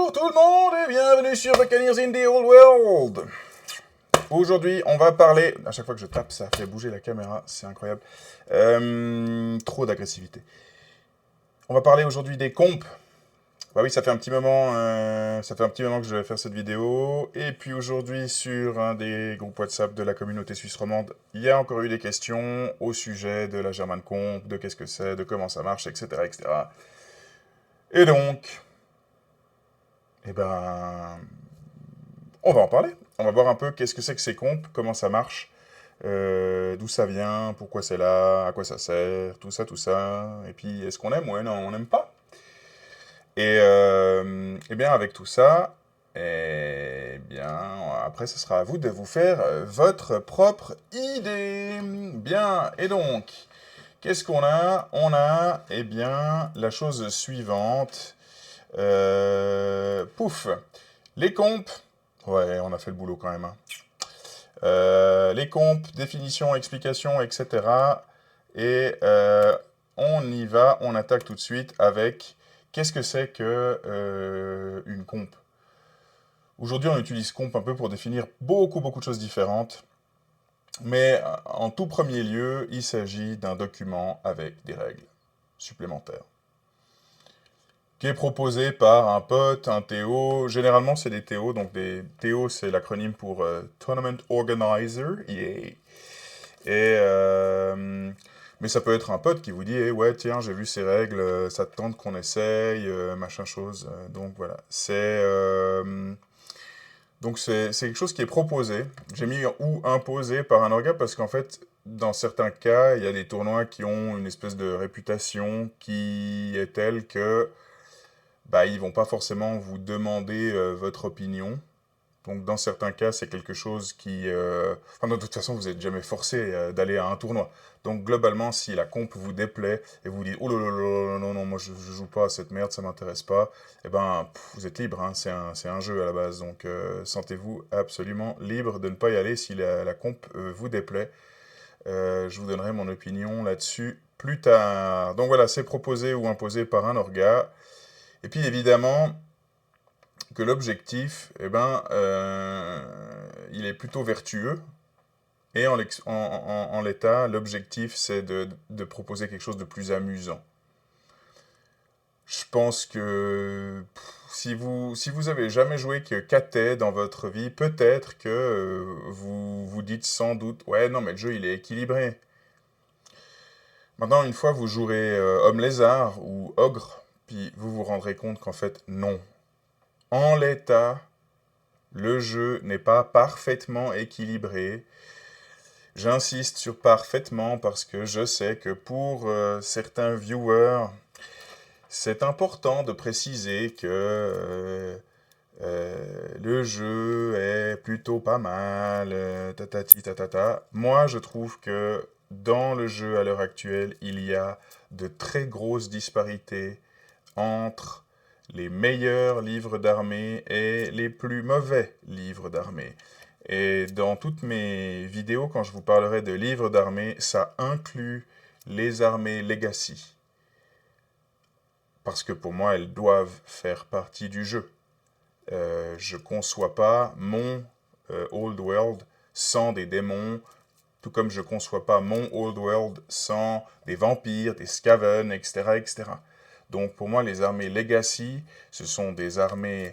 Bonjour tout le monde et bienvenue sur Buccaneers in the Old World. Aujourd'hui, on va parler... À chaque fois que je tape, ça fait bouger la caméra, c'est incroyable. Trop d'agressivité. On va parler aujourd'hui des compes. Bah oui, ça fait un petit moment que je vais faire cette vidéo. Et puis aujourd'hui, sur un des groupes WhatsApp de la communauté suisse romande, il y a encore eu des questions au sujet de la German Comp, de qu'est-ce que c'est, de comment ça marche, etc., etc. Et donc, eh ben, on va en parler. On va voir un peu qu'est-ce que c'est que ces compes, comment ça marche, d'où ça vient, pourquoi c'est là, à quoi ça sert, tout ça, tout ça. Et puis, est-ce qu'on aime ou non, on n'aime pas. Et bien, avec tout ça, eh bien, après, ce sera à vous de vous faire votre propre idée. Bien, et donc, qu'est-ce qu'on a? On a, eh bien, la chose suivante. Pouf, les compes. Ouais, on a fait le boulot quand même, hein. Les compes, définitions, explications, etc. Et on y va, on attaque tout de suite avec qu'est-ce que c'est que une comp. Aujourd'hui, on utilise comp un peu pour définir beaucoup de choses différentes. Mais en tout premier lieu, il s'agit d'un document avec des règles supplémentaires, qui est proposé par un pote, un TO. Généralement, c'est des TO. Donc, des TO, c'est l'acronyme pour Tournament Organizer. Yeah. Mais ça peut être un pote qui vous dit, ouais, tiens, j'ai vu ces règles, ça te tente qu'on essaye, machin chose. Donc, voilà. C'est quelque chose qui est proposé. J'ai mis ou imposé par un orga parce qu'en fait, dans certains cas, il y a des tournois qui ont une espèce de réputation qui est telle que bah, ils vont pas forcément vous demander votre opinion. Donc dans certains cas, c'est quelque chose qui... Enfin, de toute façon, vous n'êtes jamais forcé d'aller à un tournoi. Donc globalement, si la comp vous déplaît et vous dites « Oh là là là, non, non, moi je joue pas à cette merde, ça m'intéresse pas », eh ben, vous êtes libre, hein, c'est un jeu à la base. Donc sentez-vous absolument libre de ne pas y aller si la comp vous déplaît. Je vous donnerai mon opinion là-dessus plus tard. Donc voilà, c'est proposé ou imposé par un orga. Et puis évidemment que l'objectif, eh ben, il est plutôt vertueux. Et en l'état, l'objectif, c'est de proposer quelque chose de plus amusant. Je pense que si vous avez jamais joué que KT dans votre vie, peut-être que vous vous dites sans doute, ouais, non, mais le jeu, il est équilibré. Maintenant, une fois, vous jouerez homme-lézard ou ogre, puis vous vous rendrez compte qu'en fait, non. En l'état, le jeu n'est pas parfaitement équilibré. J'insiste sur parfaitement parce que je sais que pour certains viewers, c'est important de préciser que le jeu est plutôt pas mal, tatati tatata. Moi, je trouve que dans le jeu à l'heure actuelle, il y a de très grosses disparités entre les meilleurs livres d'armée et les plus mauvais livres d'armée. Et dans toutes mes vidéos, quand je vous parlerai de livres d'armée, ça inclut les armées Legacy. Parce que pour moi, elles doivent faire partie du jeu. Je ne conçois pas mon Old World sans des démons, tout comme je ne conçois pas mon Old World sans des vampires, des Skaven, etc., etc. Donc pour moi, les armées Legacy, ce sont des armées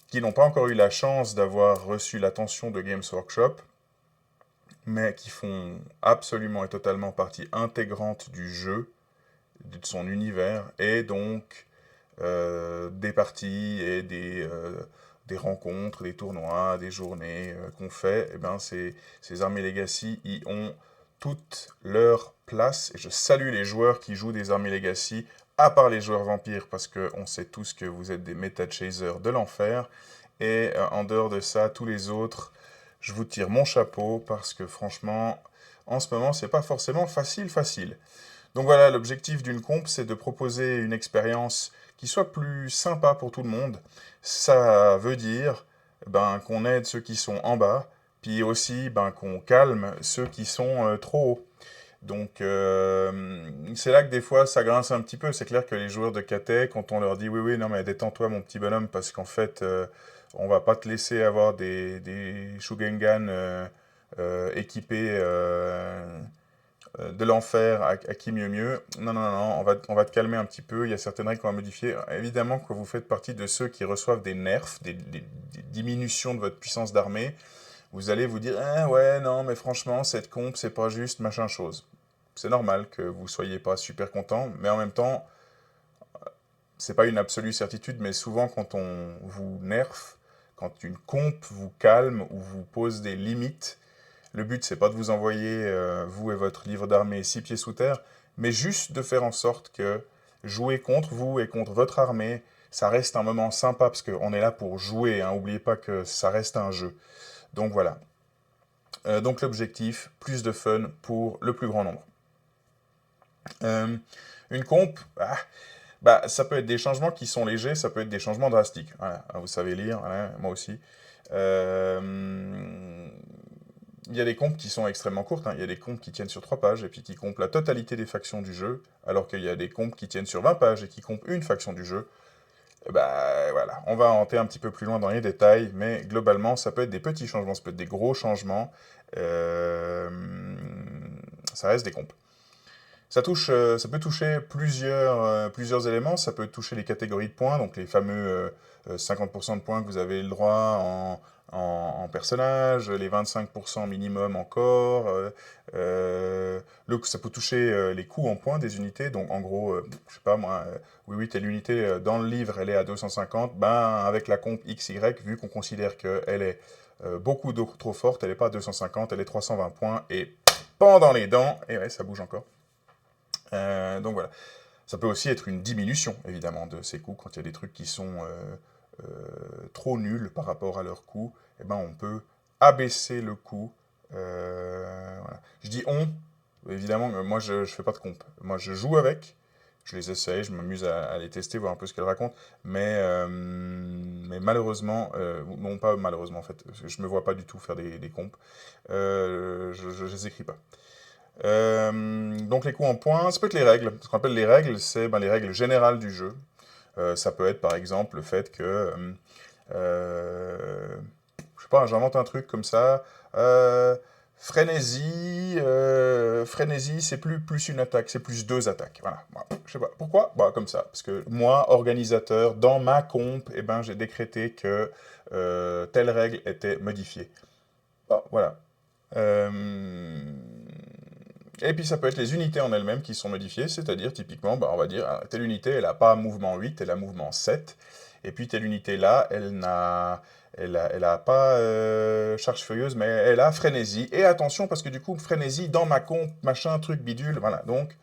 qui n'ont pas encore eu la chance d'avoir reçu l'attention de Games Workshop, mais qui font absolument et totalement partie intégrante du jeu, de son univers, et donc des parties et des rencontres, des tournois, des journées qu'on fait, eh ben ces armées Legacy y ont toute leur place. Et je salue les joueurs qui jouent des armées Legacy, à part les joueurs vampires, parce qu'on sait tous que vous êtes des méta-chasers de l'enfer. Et en dehors de ça, tous les autres, je vous tire mon chapeau, parce que franchement, en ce moment, c'est pas forcément facile. Donc voilà, l'objectif d'une comp, c'est de proposer une expérience qui soit plus sympa pour tout le monde. Ça veut dire qu'on aide ceux qui sont en bas, puis aussi qu'on calme ceux qui sont trop hauts. Donc, c'est là que des fois, ça grince un petit peu. C'est clair que les joueurs de KT, quand on leur dit oui, oui, non, mais détends-toi, mon petit bonhomme, parce qu'en fait, on va pas te laisser avoir des Shugengan équipés de l'enfer à qui mieux mieux. Non, non, non, non, on va te calmer un petit peu. Il y a certaines règles qu'on va modifier. Évidemment que vous faites partie de ceux qui reçoivent des nerfs, des diminutions de votre puissance d'armée. Vous allez vous dire, ah ouais, non, mais franchement, cette comp, c'est pas juste, machin chose. C'est normal que vous soyez pas super content, mais en même temps, c'est pas une absolue certitude, mais souvent quand on vous nerf, quand une comp vous calme ou vous pose des limites, le but c'est pas de vous envoyer, vous et votre livre d'armée, 6 pieds sous terre, mais juste de faire en sorte que jouer contre vous et contre votre armée, ça reste un moment sympa, parce qu'on est là pour jouer, hein, n'oubliez pas que ça reste un jeu. Donc voilà. Donc l'objectif, plus de fun pour le plus grand nombre. Une comp, bah, ça peut être des changements qui sont légers, ça peut être des changements drastiques. Voilà, vous savez lire, voilà, moi aussi. Il y a des comptes qui sont extrêmement courtes, hein. Il y a des comptes qui tiennent sur 3 pages et puis qui comptent la totalité des factions du jeu, alors qu'il y a des comptes qui tiennent sur 20 pages et qui comptent une faction du jeu. Bah voilà, on va rentrer un petit peu plus loin dans les détails, mais globalement, ça peut être des petits changements, ça peut être des gros changements. Euh, Ça reste des comptes. Ça peut toucher plusieurs éléments. Ça peut toucher les catégories de points, donc les fameux 50% de points que vous avez le droit en personnage, les 25% minimum en corps. Ça peut toucher les coûts en points des unités. Donc en gros, je sais pas moi, oui, oui, telle unité dans le livre, elle est à 250. Ben, avec la comp XY, vu qu'on considère qu'elle est beaucoup trop forte, elle n'est pas à 250, elle est 320 points. Et pendant les dents, et ouais, ça bouge encore. Donc voilà. Ça peut aussi être une diminution, évidemment, de ces coûts. Quand il y a des trucs qui sont trop nuls par rapport à leur coût, eh ben, on peut abaisser le coût. Voilà. Je dis on, évidemment, moi je ne fais pas de comp. Moi je joue avec, je les essaye, je m'amuse à les tester, voir un peu ce qu'elles racontent. Mais malheureusement, non pas malheureusement en fait, je ne me vois pas du tout faire des compes. Je les écris pas. Donc les coups en points, ça peut être les règles. Ce qu'on appelle les règles, c'est les règles générales du jeu. Ça peut être par exemple le fait que, je sais pas, j'invente un truc comme ça. Frénésie, c'est plus une attaque, c'est plus 2 attaques. Voilà. Bon, je sais pas. Pourquoi? Bah, comme ça. Parce que moi, organisateur, dans ma comp, eh ben, j'ai décrété que telle règle était modifiée. Bon, voilà. Euh, Et puis ça peut être les unités en elles-mêmes qui sont modifiées, c'est-à-dire typiquement, on va dire, telle unité, elle n'a pas mouvement 8, elle a mouvement 7, et puis telle unité-là, elle a pas charge furieuse, mais elle a frénésie. Et attention, parce que du coup, frénésie, dans ma comp, machin, truc, bidule, voilà. Donc,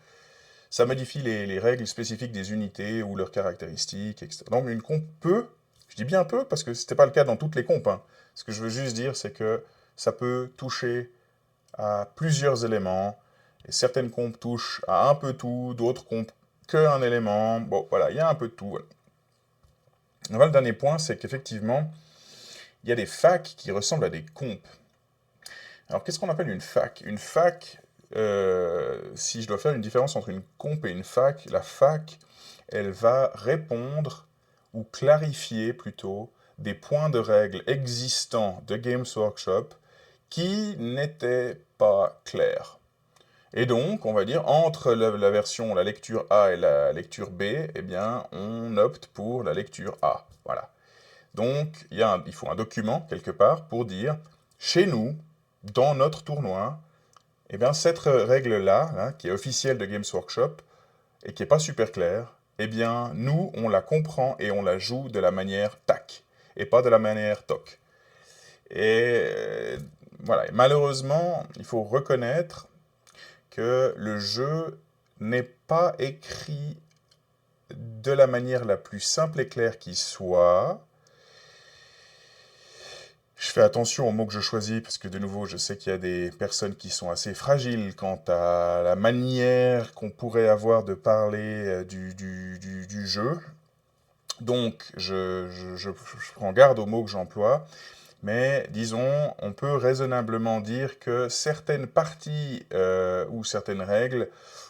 ça modifie les règles spécifiques des unités ou leurs caractéristiques, etc. Donc une comp peut, je dis bien peu, parce que ce n'était pas le cas dans toutes les compes, hein. Ce que je veux juste dire, c'est que ça peut toucher à plusieurs éléments. Et certaines comptes touchent à un peu tout, d'autres comptes qu'un élément. Bon, voilà, il y a un peu de tout. Voilà. Voilà, le dernier point, c'est qu'effectivement, il y a des facs qui ressemblent à des compes. Alors, qu'est-ce qu'on appelle une fac? Une fac, si je dois faire une différence entre une comp et une fac, la fac, elle va répondre, ou clarifier plutôt, des points de règles existants de Games Workshop qui n'étaient pas clairs. Et donc, on va dire, entre la version, la lecture A et la lecture B, eh bien, on opte pour la lecture A. Voilà. Donc, il faut un document, quelque part, pour dire, chez nous, dans notre tournoi, eh bien, cette règle-là, hein, qui est officielle de Games Workshop, et qui n'est pas super claire, eh bien, nous, on la comprend et on la joue de la manière tac, et pas de la manière toc. Et voilà. Et malheureusement, il faut reconnaître que le jeu n'est pas écrit de la manière la plus simple et claire qui soit. Je fais attention aux mots que je choisis parce que de nouveau, je sais qu'il y a des personnes qui sont assez fragiles quant à la manière qu'on pourrait avoir de parler du jeu. Donc, je prends garde aux mots que j'emploie. Mais disons, on peut raisonnablement dire que certaines parties ou certaines règles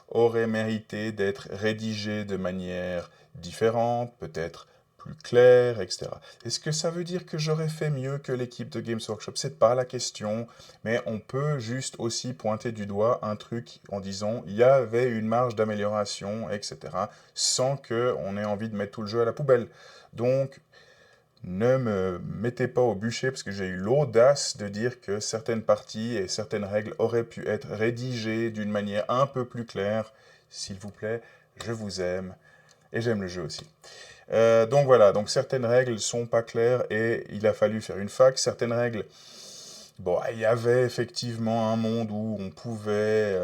auraient mérité d'être rédigées de manière différente, peut-être plus claire, etc. Est-ce que ça veut dire que j'aurais fait mieux que l'équipe de Games Workshop? C'est pas la question, mais on peut juste aussi pointer du doigt un truc en disant il y avait une marge d'amélioration, etc., sans qu'on ait envie de mettre tout le jeu à la poubelle. Donc, ne me mettez pas au bûcher parce que j'ai eu l'audace de dire que certaines parties et certaines règles auraient pu être rédigées d'une manière un peu plus claire. S'il vous plaît, je vous aime et j'aime le jeu aussi. Donc voilà, donc certaines règles sont pas claires et il a fallu faire une fac. Certaines règles, bon, il y avait effectivement un monde où on pouvait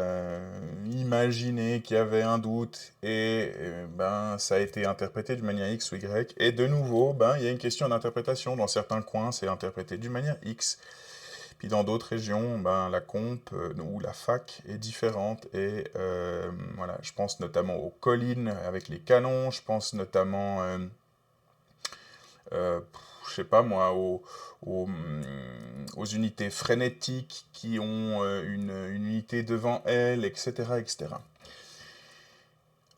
imaginer qu'il y avait un doute et ben ça a été interprété d'une manière X ou Y. Et de nouveau, ben il y a une question d'interprétation. Dans certains coins, c'est interprété d'une manière X. Puis dans d'autres régions, ben, la comp ou la fac est différente. Et voilà, je pense notamment aux collines avec les canons. Je pense notamment euh, je sais pas moi, aux unités frénétiques qui ont une unité devant elles, etc., etc.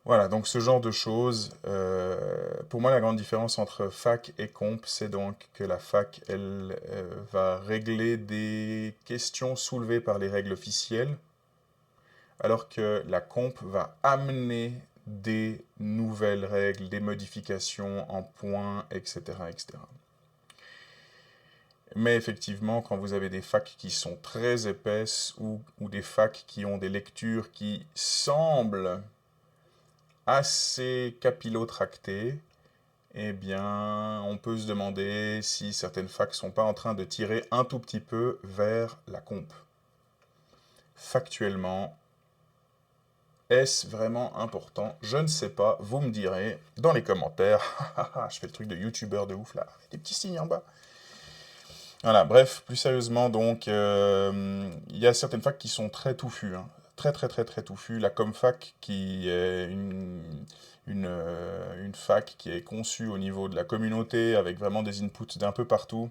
Voilà, donc ce genre de choses. Pour moi, la grande différence entre fac et comp, c'est donc que la fac, elle, va régler des questions soulevées par les règles officielles, alors que la comp va amener des nouvelles règles, des modifications en points, etc., etc. Mais effectivement, quand vous avez des facs qui sont très épaisses ou des facs qui ont des lectures qui semblent assez capillotractées, eh bien, on peut se demander si certaines facs sont pas en train de tirer un tout petit peu vers la comp. Factuellement, est-ce vraiment important? Je ne sais pas, vous me direz dans les commentaires. Je fais le truc de youtubeur de ouf là, des petits signes en bas. Voilà, bref, plus sérieusement, donc, il y a certaines facs qui sont très touffues, hein. Très, très, très, très touffues. La Comfac, qui est une fac qui est conçue au niveau de la communauté, avec vraiment des inputs d'un peu partout.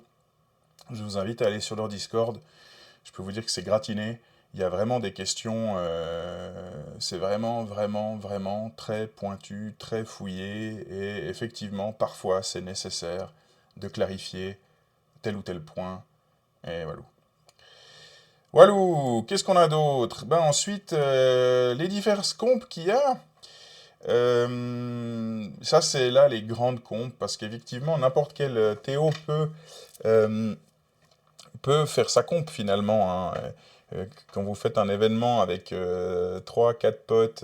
Je vous invite à aller sur leur Discord. Je peux vous dire que c'est gratiné. Il y a vraiment des questions, c'est vraiment, vraiment, vraiment très pointu, très fouillé, et effectivement, parfois, c'est nécessaire de clarifier tel ou tel point. Et voilà. Walou, qu'est-ce qu'on a d'autre? Ben ensuite, les diverses compes qu'il y a. Ça, c'est là les grandes compes, parce qu'effectivement, n'importe quel Théo euh, peut faire sa comp finalement, hein. Quand vous faites un événement avec 3-4 potes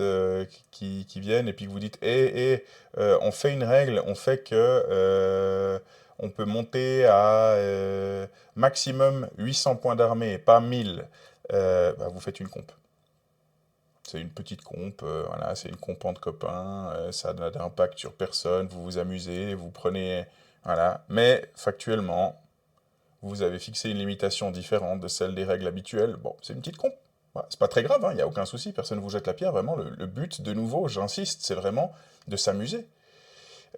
qui viennent et puis que vous dites on fait une règle, on fait que on peut monter à maximum 800 points d'armée et pas 1000, bah, vous faites une comp. C'est une petite comp, voilà, c'est une comp entre copains, ça n'a d'impact sur personne, vous vous amusez, vous prenez. Voilà. Mais factuellement, vous avez fixé une limitation différente de celle des règles habituelles. Bon, c'est une petite comp. Voilà, c'est pas très grave, il n'y a aucun souci, personne ne vous jette la pierre. Vraiment, le but, de nouveau, j'insiste, c'est vraiment de s'amuser.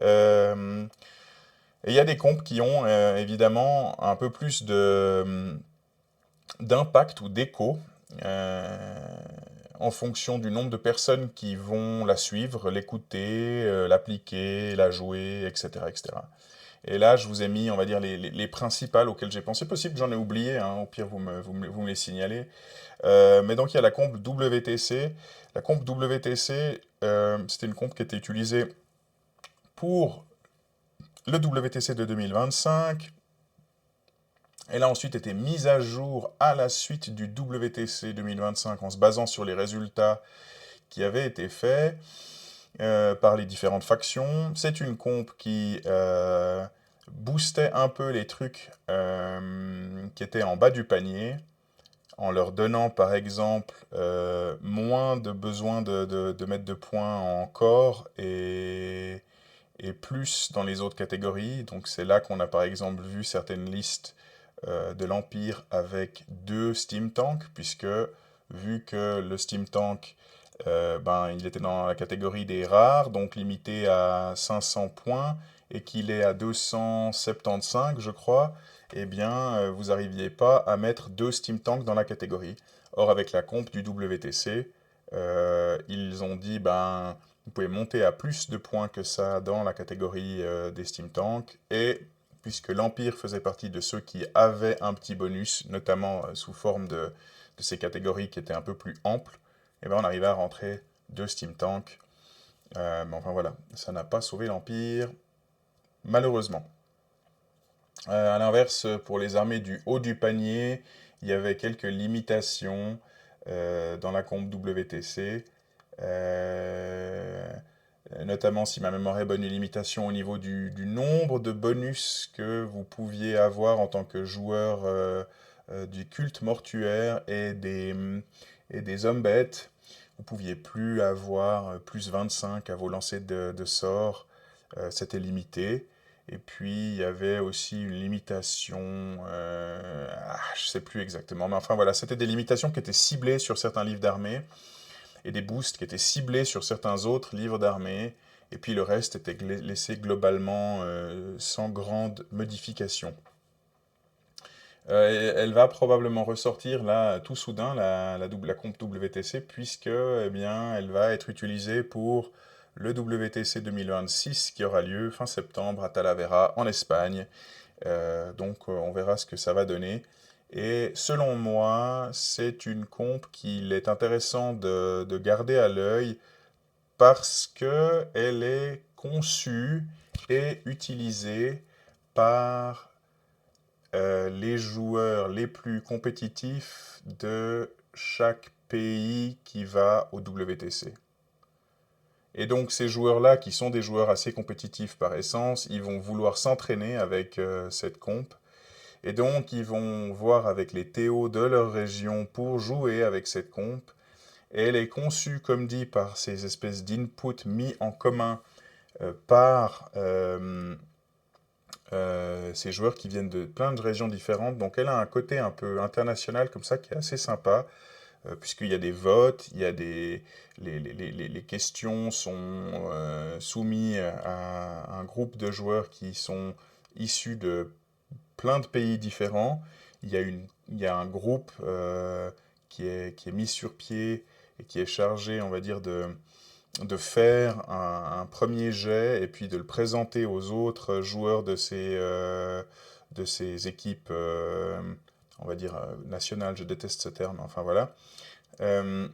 Et il y a des comptes qui ont évidemment un peu plus d'impact ou d'écho en fonction du nombre de personnes qui vont la suivre, l'écouter, l'appliquer, la jouer, etc., etc. Et là, je vous ai mis, on va dire, les principales auxquelles j'ai pensé. Possible que j'en ai oublié, hein, au pire, vous me les signalez. Mais donc, il y a la comp WTC. La comp WTC, c'était une comp qui était utilisée pour le WTC de 2025. Elle a ensuite été mise à jour à la suite du WTC 2025 en se basant sur les résultats qui avaient été faits par les différentes factions. C'est une comp qui boostait un peu les trucs qui étaient en bas du panier, en leur donnant par exemple moins de besoin de mettre de points en corps et plus dans les autres catégories. Donc c'est là qu'on a par exemple vu certaines listes de l'Empire avec 2 Steam Tanks, puisque vu que le Steam Tank, ben, il était dans la catégorie des rares, donc limité à 500 points, et qu'il est à 275, je crois, eh bien, vous n'arriviez pas à mettre 2 Steam Tanks dans la catégorie. Or, avec la comp du WTC, ils ont dit, ben, vous pouvez monter à plus de points que ça dans la catégorie des Steam Tanks, et puisque l'Empire faisait partie de ceux qui avaient un petit bonus, notamment sous forme de ces catégories qui étaient un peu plus amples, eh ben, on arrivait à rentrer 2 Steam Tanks. Mais enfin voilà, ça n'a pas sauvé l'Empire, malheureusement. À l'inverse, pour les armées du haut du panier, il y avait quelques limitations dans la comp WTC. Euh, Notamment, si ma mémoire est bonne, une limitation au niveau du nombre de bonus que vous pouviez avoir en tant que joueur du culte mortuaire et des hommes bêtes. Vous pouviez plus avoir plus 25 à vos lancers de sorts. C'était limité. Et puis, il y avait aussi une limitation, je ne sais plus exactement, mais enfin voilà, c'était des limitations qui étaient ciblées sur certains livres d'armée et des boosts qui étaient ciblés sur certains autres livres d'armée, et puis le reste était laissé globalement sans grande modification. Elle va probablement ressortir là tout soudain, la comp WTC, puisque eh bien, elle va être utilisée pour le WTC 2026 qui aura lieu fin septembre à Talavera en Espagne. Donc on verra ce que ça va donner. Et selon moi, c'est une comp qu'il est intéressant de garder à l'œil parce qu'elle est conçue et utilisée par les joueurs les plus compétitifs de chaque pays qui va au WTC. Et donc ces joueurs-là, qui sont des joueurs assez compétitifs par essence, ils vont vouloir s'entraîner avec cette comp. Et donc ils vont voir avec les TO de leur région pour jouer avec cette comp. Et elle est conçue, comme dit, par ces espèces d'inputs mis en commun par ces joueurs qui viennent de plein de régions différentes. Donc elle a un côté un peu international comme ça qui est assez sympa, puisqu'il y a des votes, il y a les questions sont soumises à un groupe de joueurs qui sont issus de plein de pays différents. Il y a un groupe qui est mis sur pied et qui est chargé, on va dire, de faire un premier jet et puis de le présenter aux autres joueurs de ces équipes, on va dire, nationales. Je déteste ce terme, enfin voilà. Euh,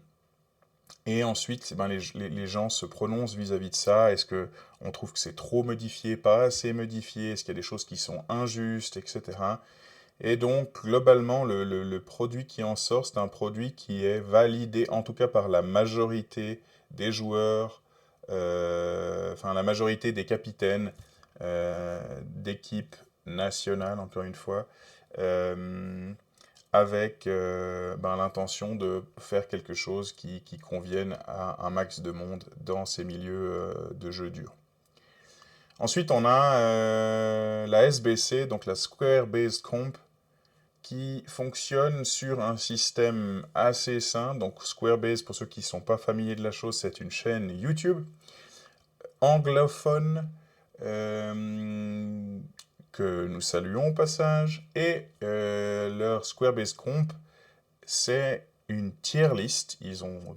et ensuite, ben, les gens se prononcent vis-à-vis de ça. Est-ce que on trouve que c'est trop modifié, pas assez modifié? Est-ce qu'il y a des choses qui sont injustes, etc. Et donc, globalement, le produit qui en sort, c'est un produit qui est validé, en tout cas par la majorité des joueurs, enfin la majorité des capitaines d'équipes nationales, encore une fois, euh, avec ben, l'intention de faire quelque chose qui convienne à un max de monde dans ces milieux de jeux durs. Ensuite, on a la SBC, donc la Square Based Comp, qui fonctionne sur un système assez simple. Donc Squarebase, pour ceux qui ne sont pas familiers de la chose, c'est une chaîne YouTube anglophone que nous saluons au passage. Et leur Squarebase Comp, c'est une tier list. Ils ont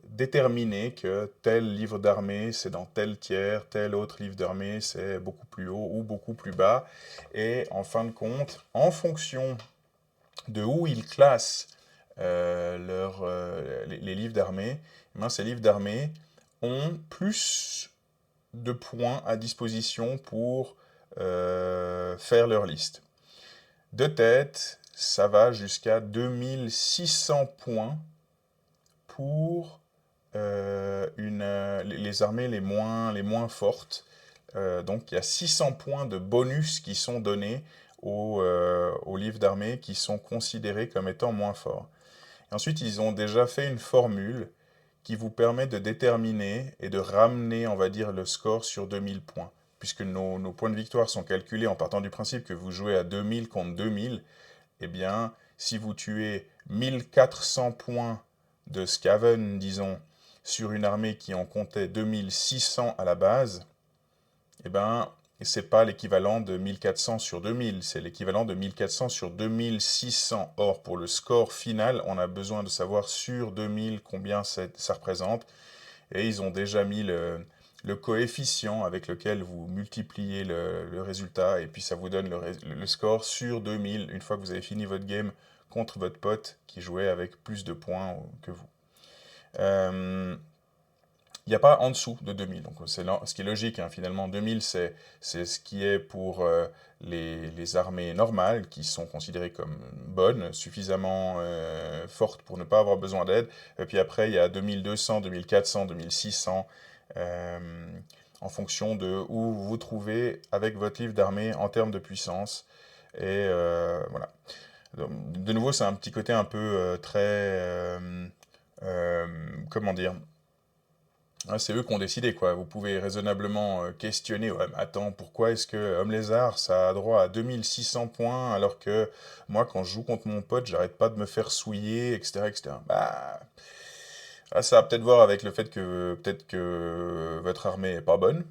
déterminé que tel livre d'armée, c'est dans tel tiers, tel autre livre d'armée, c'est beaucoup plus haut ou beaucoup plus bas. Et en fin de compte, en fonction de où ils classent les livres d'armée, eh ces livres d'armée ont plus de points à disposition pour faire leur liste. De tête, ça va jusqu'à 2600 points pour les armées les moins fortes. Donc il y a 600 points de bonus qui sont donnés aux livres d'armée qui sont considérés comme étant moins forts. Et ensuite, ils ont déjà fait une formule qui vous permet de déterminer et de ramener, on va dire, le score sur 2000 points. Puisque nos points de victoire sont calculés en partant du principe que vous jouez à 2000 contre 2000, eh bien, si vous tuez 1400 points de Skaven, disons, sur une armée qui en comptait 2600 à la base, eh ben, et c'est pas l'équivalent de 1400 sur 2000, c'est l'équivalent de 1400 sur 2600. Or, pour le score final, on a besoin de savoir sur 2000 combien ça représente, et ils ont déjà mis le coefficient avec lequel vous multipliez le résultat, et puis ça vous donne le score sur 2000, une fois que vous avez fini votre game contre votre pote qui jouait avec plus de points que vous. Il n'y a pas en dessous de 2000, donc c'est ce qui est logique, hein, finalement. 2000, c'est ce qui est pour les armées normales, qui sont considérées comme bonnes, suffisamment fortes pour ne pas avoir besoin d'aide. Et puis après, il y a 2200, 2400, 2600, en fonction de où vous vous trouvez avec votre livre d'armée en termes de puissance. Et voilà. Donc, de nouveau, c'est un petit côté un peu comment dire? Ah, c'est eux qui ont décidé, quoi. Vous pouvez raisonnablement questionner, ouais, mais attends, pourquoi est-ce que Homme Lézard, ça a droit à 2600 points, alors que moi, quand je joue contre mon pote, j'arrête pas de me faire souiller, etc., etc. Bah, ça a peut-être voir avec le fait que peut-être que votre armée est pas bonne,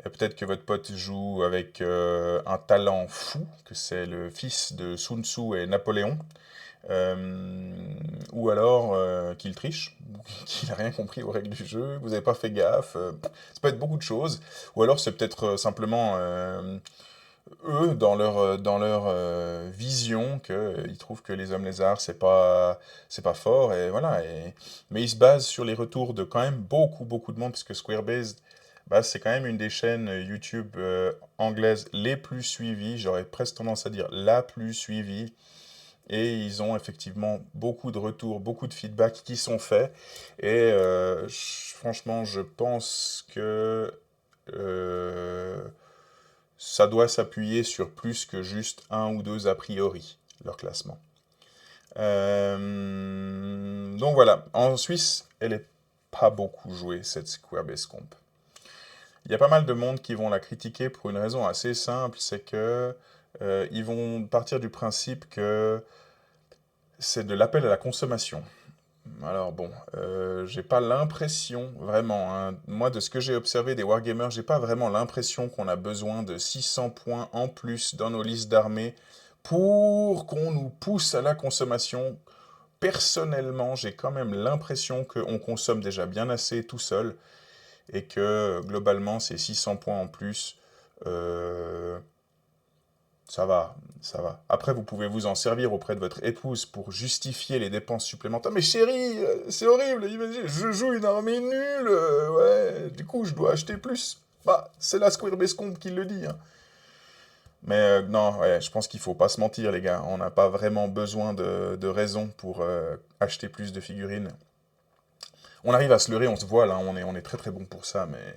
et peut-être que votre pote joue avec un talent fou, que c'est le fils de Sun Tzu et Napoléon, euh, ou alors qu'il triche, ou qu'il n'a rien compris aux règles du jeu, que vous n'avez pas fait gaffe. Ça peut être beaucoup de choses. Ou alors c'est peut-être simplement eux, dans leur vision, qu'ils trouvent que les hommes lézards, c'est pas fort. Et voilà. Mais ils se basent sur les retours de quand même beaucoup, beaucoup de monde, puisque Squarebase, bah, c'est quand même une des chaînes YouTube anglaises les plus suivies. J'aurais presque tendance à dire la plus suivie. Et ils ont effectivement beaucoup de retours, beaucoup de feedbacks qui sont faits. Et franchement, je pense que euh, ça doit s'appuyer sur plus que juste un ou deux a priori, leur classement. Donc voilà, en Suisse, elle est pas beaucoup jouée, cette Squarebase Comp. Il y a pas mal de monde qui vont la critiquer pour une raison assez simple, c'est que ils vont partir du principe que c'est de l'appel à la consommation. Alors bon, j'ai pas l'impression vraiment, hein. Moi de ce que j'ai observé des wargamers, j'ai pas vraiment l'impression qu'on a besoin de 600 points en plus dans nos listes d'armées pour qu'on nous pousse à la consommation. Personnellement, j'ai quand même l'impression qu'on consomme déjà bien assez tout seul et que globalement ces 600 points en plus, euh, ça va, ça va. Après, vous pouvez vous en servir auprès de votre épouse pour justifier les dépenses supplémentaires. Mais chérie, c'est horrible, imagine, je joue une armée nulle, ouais, du coup, je dois acheter plus. Bah, c'est la Squarebase Comp qui le dit, hein. Mais non, ouais, je pense qu'il faut pas se mentir, les gars. On n'a pas vraiment besoin de raison pour acheter plus de figurines. On arrive à se leurrer, on se voit là, on est très très bon pour ça, mais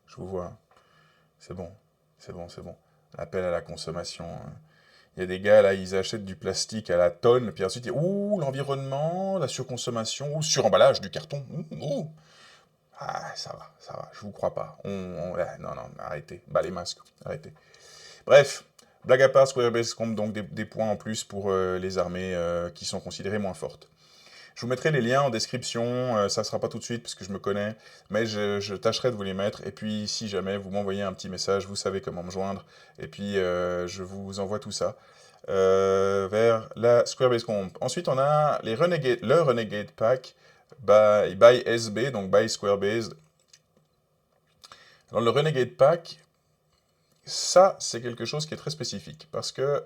je vous vois. C'est bon, c'est bon, c'est bon. Appel à la consommation, hein. Il y a des gars, là, ils achètent du plastique à la tonne, puis ensuite, ouh, l'environnement, la surconsommation, ou suremballage du carton. Ouh. Ah, ça va, je vous crois pas. Non, non, arrêtez. Bah, les masques, arrêtez. Bref, blague à part, Squarebase compte donc des points en plus pour les armées qui sont considérées moins fortes. Je vous mettrai les liens en description, ça ne sera pas tout de suite parce que je me connais, mais je tâcherai de vous les mettre. Et puis, si jamais vous m'envoyez un petit message, vous savez comment me joindre. Et puis, je vous envoie tout ça vers la Squarebase Comp. Ensuite, on a le Renegade Pack by SB, donc by Squarebase. Dans le Renegade Pack, ça, c'est quelque chose qui est très spécifique parce que,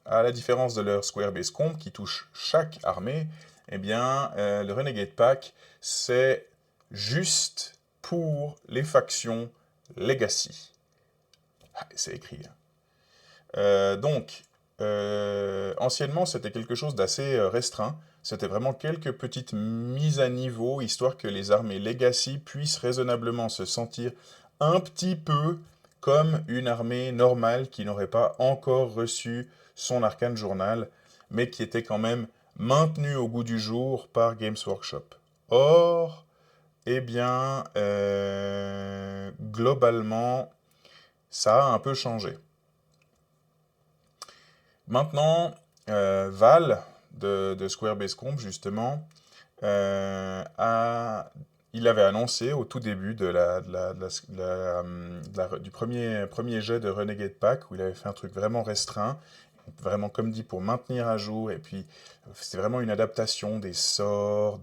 à la différence de leur Squarebase Comp qui touche chaque armée, eh bien, le Renegade Pack, c'est juste pour les factions Legacy. Ah, c'est écrit, hein. Donc, anciennement, c'était quelque chose d'assez restreint. C'était vraiment quelques petites mises à niveau, histoire que les armées Legacy puissent raisonnablement se sentir un petit peu comme une armée normale qui n'aurait pas encore reçu son Arcane Journal, mais qui était quand même maintenue au goût du jour par Games Workshop. Or, eh bien, globalement, ça a un peu changé. Maintenant, Val de Squarebase Comp, justement, il avait annoncé au tout début du premier jet de Renegade Pack, où il avait fait un truc vraiment restreint, vraiment comme dit pour maintenir à jour, et puis c'est vraiment une adaptation des sorts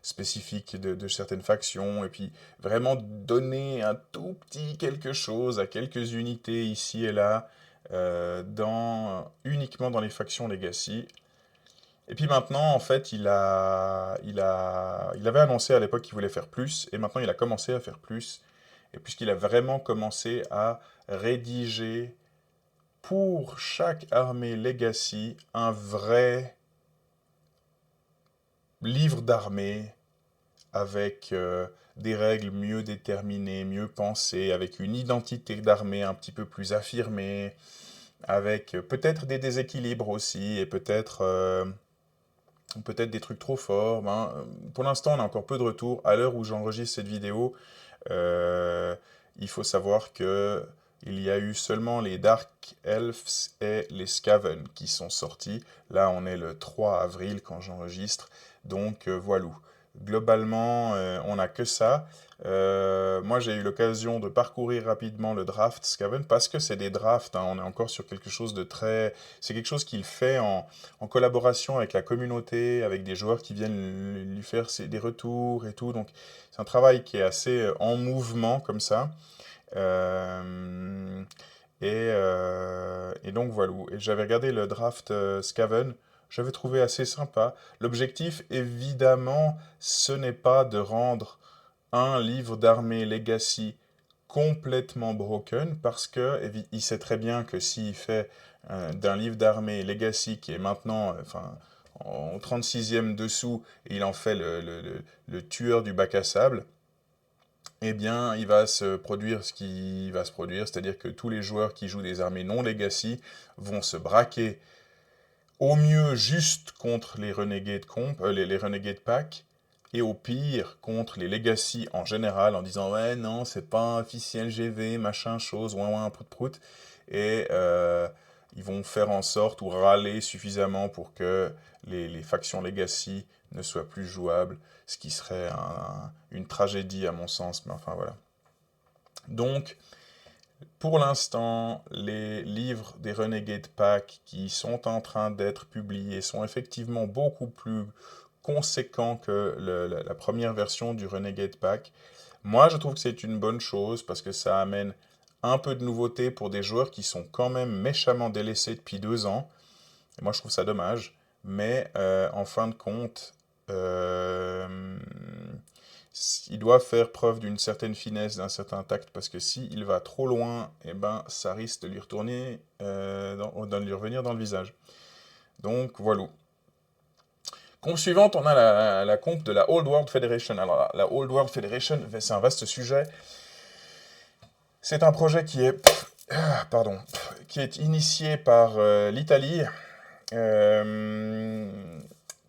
spécifiques de certaines factions, et puis vraiment donner un tout petit quelque chose à quelques unités ici et là, uniquement dans les factions Legacy. Et puis maintenant, en fait, il avait annoncé à l'époque qu'il voulait faire plus, et maintenant il a commencé à faire plus, et puisqu'il a vraiment commencé à rédiger pour chaque armée Legacy un vrai livre d'armée avec des règles mieux déterminées, mieux pensées, avec une identité d'armée un petit peu plus affirmée, avec peut-être des déséquilibres aussi, et peut-être des trucs trop forts. Pour l'instant, on a encore peu de retours. À l'heure où j'enregistre cette vidéo, euh, il faut savoir que il y a eu seulement les Dark Elves et les Skaven qui sont sortis. Là, on est le 3 avril quand j'enregistre. Donc, voilà. Globalement, on n'a que ça. Moi, j'ai eu l'occasion de parcourir rapidement le draft Skaven parce que c'est des drafts, hein. On est encore sur quelque chose de très... C'est quelque chose qu'il fait en collaboration avec la communauté, avec des joueurs qui viennent lui faire des retours et tout. Donc, c'est un travail qui est assez en mouvement comme ça. Euh, et donc voilà. Et j'avais regardé le draft Skaven. J'avais trouvé assez sympa. L'objectif, évidemment, ce n'est pas de rendre un livre d'armée Legacy complètement broken, parce que il sait très bien que s'il fait d'un livre d'armée Legacy qui est maintenant enfin, en 36e dessous, et il en fait le tueur du bac à sable, eh bien, il va se produire ce qui va se produire, c'est-à-dire que tous les joueurs qui jouent des armées non Legacy vont se braquer au mieux juste contre les Renegade les Renegade Pack, et au pire contre les Legacy en général, en disant ouais non c'est pas officiel GV, machin chose, ouin ouin prout prout, et ils vont faire en sorte ou râler suffisamment pour que les factions Legacy ne soient plus jouables, ce qui serait une tragédie à mon sens, mais enfin voilà. Donc, pour l'instant, les livres des Renegade Pack qui sont en train d'être publiés sont effectivement beaucoup plus conséquents que la première version du Renegade Pack. Moi, je trouve que c'est une bonne chose parce que ça amène un peu de nouveauté pour des joueurs qui sont quand même méchamment délaissés depuis 2 ans. Et moi, je trouve ça dommage. Mais en fin de compte, euh, il doit faire preuve d'une certaine finesse, d'un certain tact, parce que s'il va trop loin, eh ben, ça risque de lui retourner, de lui revenir dans le visage. Donc, voilà. Comp suivante, on a la comp de la Old World Federation. Alors, la Old World Federation, c'est un vaste sujet. C'est un projet qui est initié par l'Italie, euh,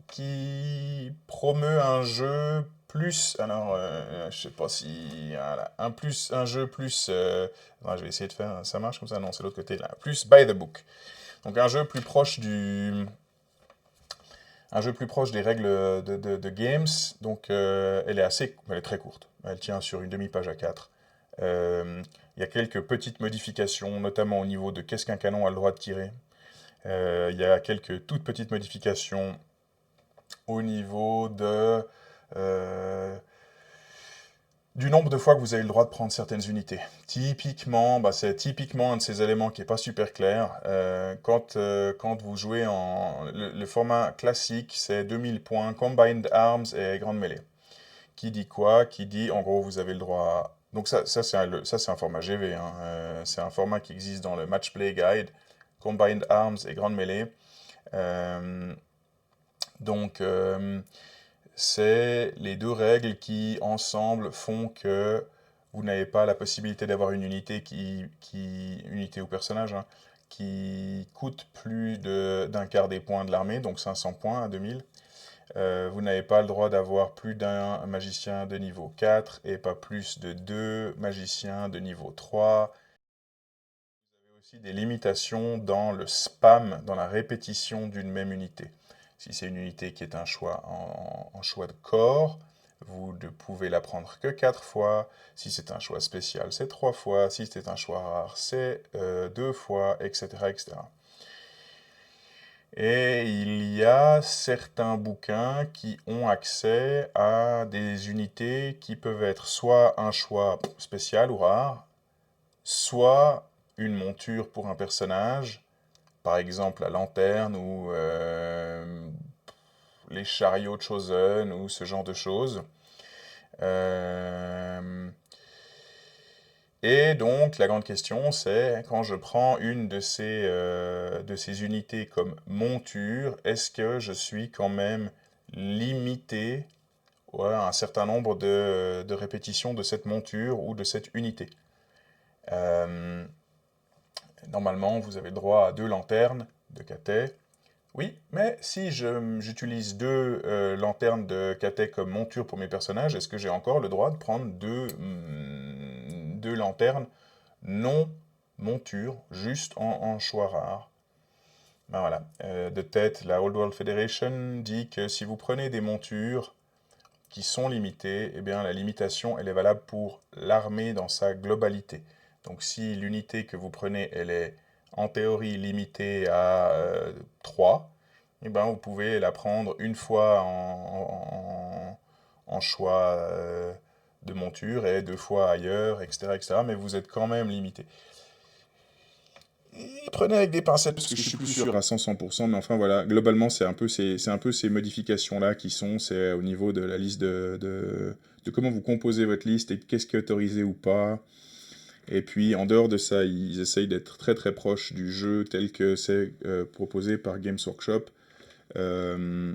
qui promeut un jeu plus. Alors, je sais pas si. Voilà, un jeu plus. Non, je vais essayer de faire. Ça marche comme ça? Non, c'est l'autre côté là. Plus by the book. Donc, un jeu plus proche des règles de games. Donc, elle est très courte. Elle tient sur une demi-page à 4. Il y a quelques petites modifications, notamment au niveau de qu'est-ce qu'un canon a le droit de tirer. Il y a quelques toutes petites modifications au niveau euh, du nombre de fois que vous avez le droit de prendre certaines unités. Typiquement, c'est typiquement un de ces éléments qui n'est pas super clair. Quand vous jouez le format classique, c'est 2000 points, Combined Arms et Grande Mêlée. Qui dit quoi? Qui dit, en gros, vous avez le droit... Donc ça c'est un format GV, hein. C'est un format qui existe dans le Match Play Guide, Combined Arms et Grande Mêlée. Euh, donc, c'est les deux règles qui, ensemble, font que vous n'avez pas la possibilité d'avoir une unité unité ou personnage, hein, qui coûte plus d'un quart des points de l'armée, donc 500 points à 2000. Vous n'avez pas le droit d'avoir plus d'un magicien de niveau 4 et pas plus de 2 magiciens de niveau 3. Vous avez aussi des limitations dans le spam, dans la répétition d'une même unité. Si c'est une unité qui est un choix en choix de corps, vous ne pouvez la prendre que 4 fois. Si c'est un choix spécial, c'est 3 fois. Si c'est un choix rare, c'est 2 fois, etc., etc. Et il y a certains bouquins qui ont accès à des unités qui peuvent être soit un choix spécial ou rare, soit une monture pour un personnage, par exemple la lanterne ou les chariots de Chosen ou ce genre de choses. Et donc la grande question c'est, quand je prends une de ces unités comme monture, est-ce que je suis quand même limité à un certain nombre de répétitions de cette monture ou de cette unité? Euh, Normalement, vous avez droit à 2 lanternes de Katai. Oui, mais si j'utilise 2 lanternes de Katai comme monture pour mes personnages, est-ce que j'ai encore le droit de prendre deux lanternes non monture, juste en choix rare? Ben voilà. De tête, la Old World Federation dit que si vous prenez des montures qui sont limitées, eh bien la limitation elle est valable pour l'armée dans sa globalité. Donc si l'unité que vous prenez elle est en théorie limitée à 3, eh ben, vous pouvez la prendre une fois en choix de monture et 2 fois ailleurs, etc., etc. Mais vous êtes quand même limité. Et prenez avec des pincettes parce que je suis plus sûr à 100%, mais enfin voilà, globalement c'est un peu ces modifications-là qui sont, c'est au niveau de la liste de comment vous composez votre liste et qu'est-ce qui est autorisé ou pas. Et puis en dehors de ça, ils essayent d'être très très proches du jeu tel que c'est proposé par Games Workshop. Euh,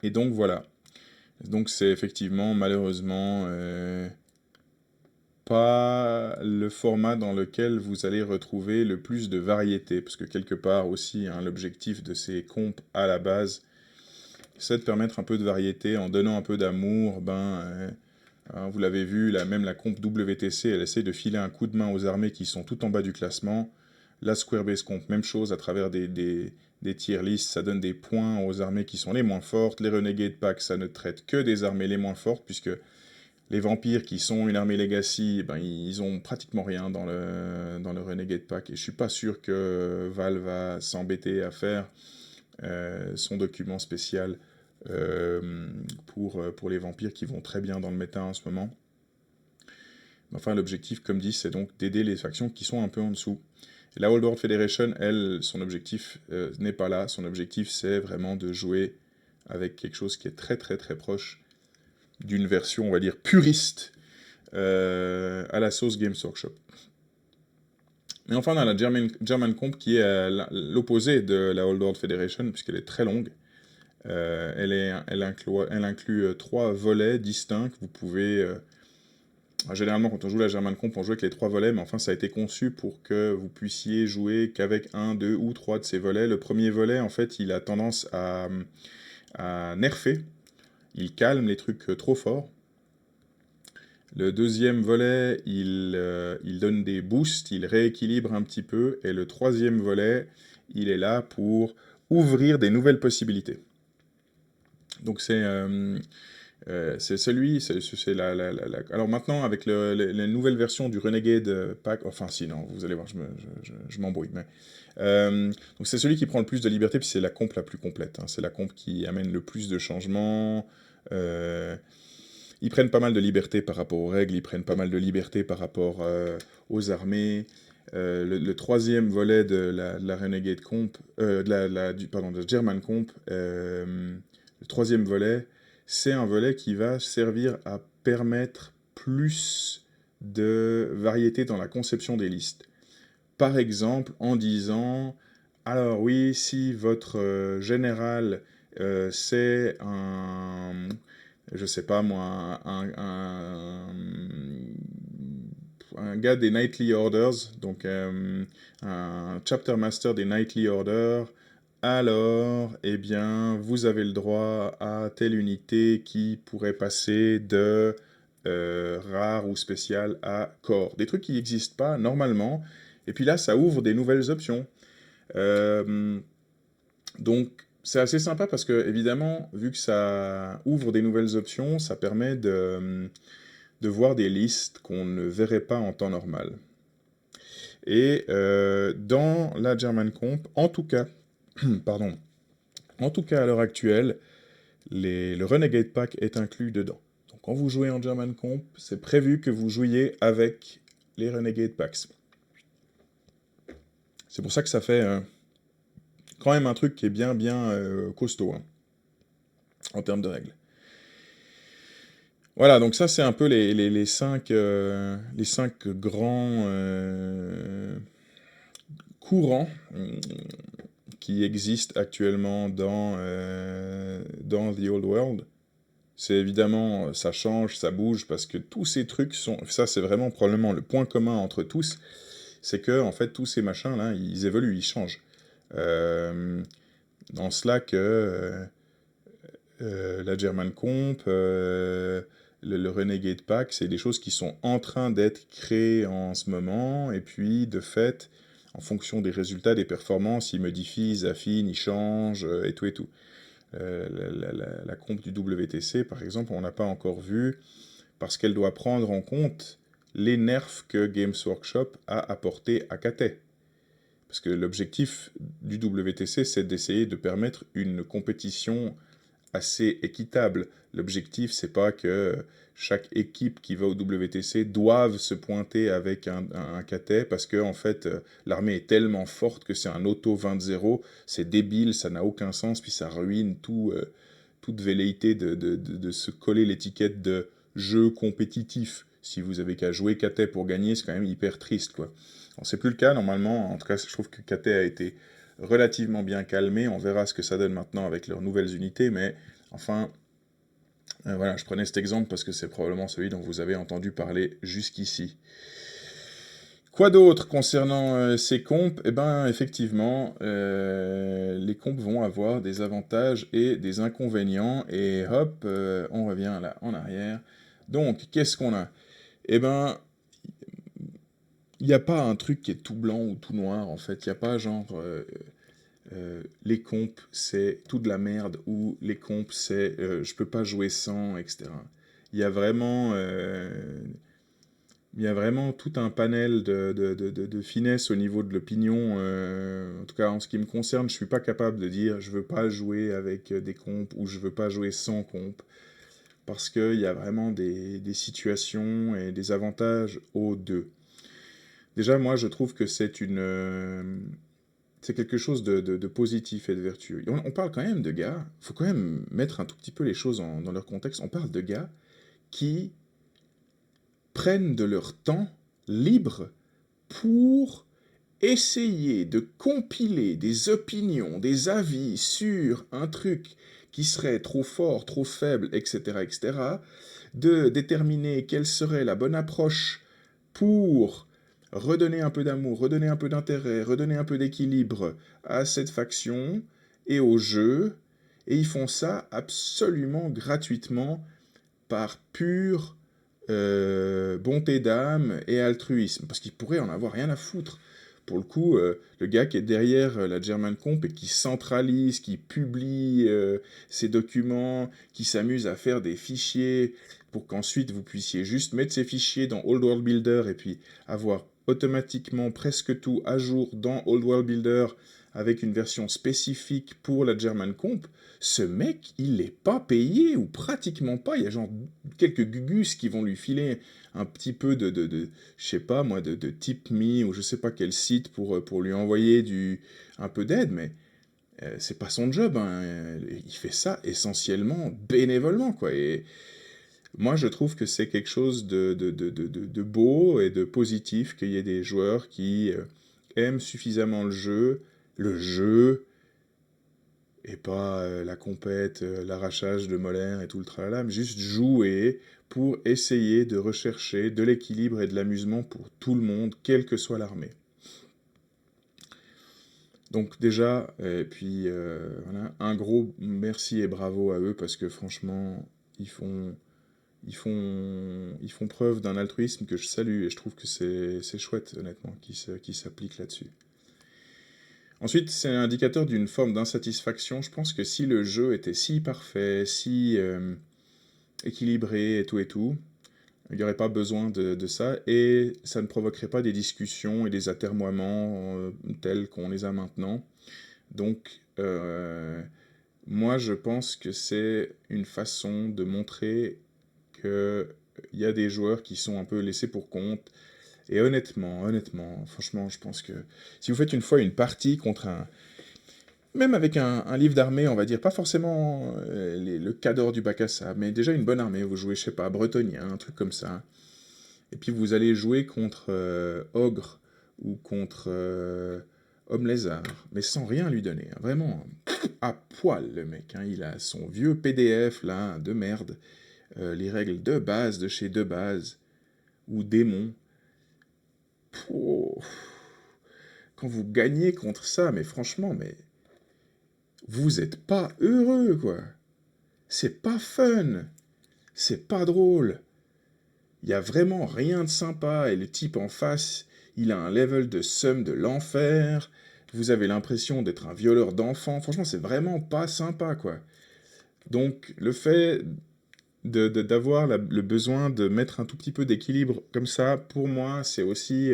et donc voilà. Donc c'est effectivement malheureusement pas le format dans lequel vous allez retrouver le plus de variété, parce que quelque part aussi, hein, l'objectif de ces compes à la base, c'est de permettre un peu de variété en donnant un peu d'amour. Hein, vous l'avez vu, même la comp WTC, elle essaie de filer un coup de main aux armées qui sont tout en bas du classement. La Square Base Comp, même chose, à travers des tier lists, ça donne des points aux armées qui sont les moins fortes. Les Renegade Packs, ça ne traite que des armées les moins fortes, puisque les vampires qui sont une armée legacy, ben, ils ont pratiquement rien dans le Renegade Pack. Et je suis pas sûr que Valve va s'embêter à faire son document spécial pour les vampires qui vont très bien dans le méta en ce moment. Enfin, l'objectif, comme dit, c'est donc d'aider les factions qui sont un peu en dessous. Et la Old World Federation, elle, son objectif n'est pas là. Son objectif, c'est vraiment de jouer avec quelque chose qui est très très très proche d'une version, on va dire, puriste à la sauce Games Workshop. Mais enfin, on a la German Comp qui est l'opposé de la Old World Federation, puisqu'elle est très longue. Elle inclut 3 volets distincts. Vous pouvez... généralement, quand on joue la German Comp, on joue avec les 3 volets, mais enfin, ça a été conçu pour que vous puissiez jouer qu'avec 1, 2 ou 3 de ces volets. Le premier volet, en fait, il a tendance à nerfer. Il calme les trucs trop forts. Le deuxième volet, il donne des boosts, il rééquilibre un petit peu. Et le troisième volet, il est là pour ouvrir des nouvelles possibilités. Donc c'est celui, c'est alors maintenant avec les nouvelles versions du Renegade Pack, enfin si non, vous allez voir, je m'embrouille, mais donc c'est celui qui prend le plus de liberté, puis c'est la comp la plus complète, hein. C'est la comp qui amène le plus de changements. Ils prennent pas mal de liberté par rapport aux règles, ils prennent pas mal de liberté par rapport aux armées. Le troisième volet de la Renegade Comp, de German Comp, le troisième volet, c'est un volet qui va servir à permettre plus de variété dans la conception des listes. Par exemple, en disant, alors oui, si votre général c'est je sais pas moi, un gars des Knightly Orders, donc un Chapter Master des Knightly Orders, alors, eh bien, vous avez le droit à telle unité qui pourrait passer de rare ou spécial à core. Des trucs qui n'existent pas normalement. Et puis là, ça ouvre des nouvelles options. Donc, c'est assez sympa parce que, évidemment, vu que ça ouvre des nouvelles options, ça permet de voir des listes qu'on ne verrait pas en temps normal. Et dans la German Comp, en tout cas, pardon, en tout cas à l'heure actuelle, le Renegade Pack est inclus dedans. Donc quand vous jouez en German Comp, c'est prévu que vous jouiez avec les Renegade Packs. C'est pour ça que ça fait quand même un truc qui est bien costaud hein, en termes de règles. Voilà, donc ça c'est un peu les cinq grands courants qui existent actuellement dans The Old World. C'est évidemment, ça change, ça bouge, parce que tous ces trucs sont... Ça, c'est vraiment probablement le point commun entre tous, c'est que, en fait, tous ces machins-là, ils évoluent, ils changent. Dans cela que la German Comp, le Renegade Pack, c'est des choses qui sont en train d'être créées en ce moment, et puis, de fait, en fonction des résultats, des performances, ils modifient, ils affinent, ils changent, et tout et tout. La comp du WTC, par exemple, on n'a pas encore vu, parce qu'elle doit prendre en compte les nerfs que Games Workshop a apportés à KT. Parce que l'objectif du WTC, c'est d'essayer de permettre une compétition assez équitable. L'objectif, c'est pas que chaque équipe qui va au WTC doive se pointer avec un KT, parce que en fait, l'armée est tellement forte que c'est un auto 20-0, c'est débile, ça n'a aucun sens, puis ça ruine toute velléité de se coller l'étiquette de jeu compétitif. Si vous avez qu'à jouer KT pour gagner, c'est quand même hyper triste, quoi. Bon, c'est plus le cas, normalement. En tout cas, je trouve que KT a été relativement bien calmé. On verra ce que ça donne maintenant avec leurs nouvelles unités, mais enfin, voilà, je prenais cet exemple parce que c'est probablement celui dont vous avez entendu parler jusqu'ici. Quoi d'autre concernant ces compes? Eh ben, effectivement, les compes vont avoir des avantages et des inconvénients, et hop, on revient là en arrière. Donc, qu'est-ce qu'on a? Eh ben, il n'y a pas un truc qui est tout blanc ou tout noir, en fait. Il n'y a pas genre... les compes, c'est tout de la merde, ou les compes, c'est je peux pas jouer sans, etc. Il y a vraiment, il y a vraiment tout un panel de finesse au niveau de l'opinion. En tout cas, en ce qui me concerne, je suis pas capable de dire je veux pas jouer avec des compes ou je veux pas jouer sans compes. Parce qu'il y a vraiment des situations et des avantages aux deux. Déjà, moi, je trouve que c'est quelque chose de positif et de vertueux. Et on parle quand même de gars, il faut quand même mettre un tout petit peu les choses dans leur contexte, on parle de gars qui prennent de leur temps libre pour essayer de compiler des opinions, des avis sur un truc qui serait trop fort, trop faible, etc., etc., de déterminer quelle serait la bonne approche pour redonner un peu d'amour, redonner un peu d'intérêt, redonner un peu d'équilibre à cette faction et au jeu, et ils font ça absolument gratuitement par pure bonté d'âme et altruisme, parce qu'ils pourraient en avoir rien à foutre. Pour le coup, le gars qui est derrière la German Comp et qui centralise, qui publie ses documents, qui s'amuse à faire des fichiers pour qu'ensuite vous puissiez juste mettre ces fichiers dans Old World Builder et puis avoir automatiquement presque tout à jour dans Old World Builder avec une version spécifique pour la German Comp, ce mec, il n'est pas payé, ou pratiquement pas. Il y a genre quelques gugus qui vont lui filer un petit peu je sais pas moi, de TipMe, ou je sais pas quel site pour lui envoyer un peu d'aide, mais c'est pas son job, hein. Il fait ça essentiellement bénévolement, quoi. Et moi, je trouve que c'est quelque chose de beau et de positif qu'il y ait des joueurs qui aiment suffisamment le jeu, et pas la compète, l'arrachage de molaires et tout le tralala, mais juste jouer pour essayer de rechercher de l'équilibre et de l'amusement pour tout le monde, quelle que soit l'armée. Donc déjà, et puis voilà, un gros merci et bravo à eux, parce que franchement, ils font, ils font preuve d'un altruisme que je salue, et je trouve que c'est chouette, honnêtement, qu'ils s'appliquent là-dessus. Ensuite, c'est un indicateur d'une forme d'insatisfaction. Je pense que si le jeu était si parfait, si équilibré et tout, il n'y aurait pas besoin de ça et ça ne provoquerait pas des discussions et des atermoiements tels qu'on les a maintenant. Donc, moi, je pense que c'est une façon de montrer qu'il y a des joueurs qui sont un peu laissés pour compte. Et honnêtement, franchement, je pense que si vous faites une fois une partie contre un... Même avec un livre d'armée, on va dire, pas forcément le cadre du bac à sable, mais déjà une bonne armée, vous jouez, je sais pas, bretonien, un truc comme ça. Et puis vous allez jouer contre Ogre ou contre Homme Lézard, mais sans rien lui donner. Hein. Vraiment, à poil le mec. Hein. Il a son vieux PDF là, de merde. Les règles de base de chez De Base. Ou Démon. Pouh. Quand vous gagnez contre ça, mais franchement, mais vous êtes pas heureux quoi. C'est pas fun. C'est pas drôle. Il y a vraiment rien de sympa et le type en face, il a un level de seum de l'enfer. Vous avez l'impression d'être un violeur d'enfants. Franchement, c'est vraiment pas sympa quoi. Donc le fait d'avoir le besoin de mettre un tout petit peu d'équilibre comme ça, pour moi, c'est aussi...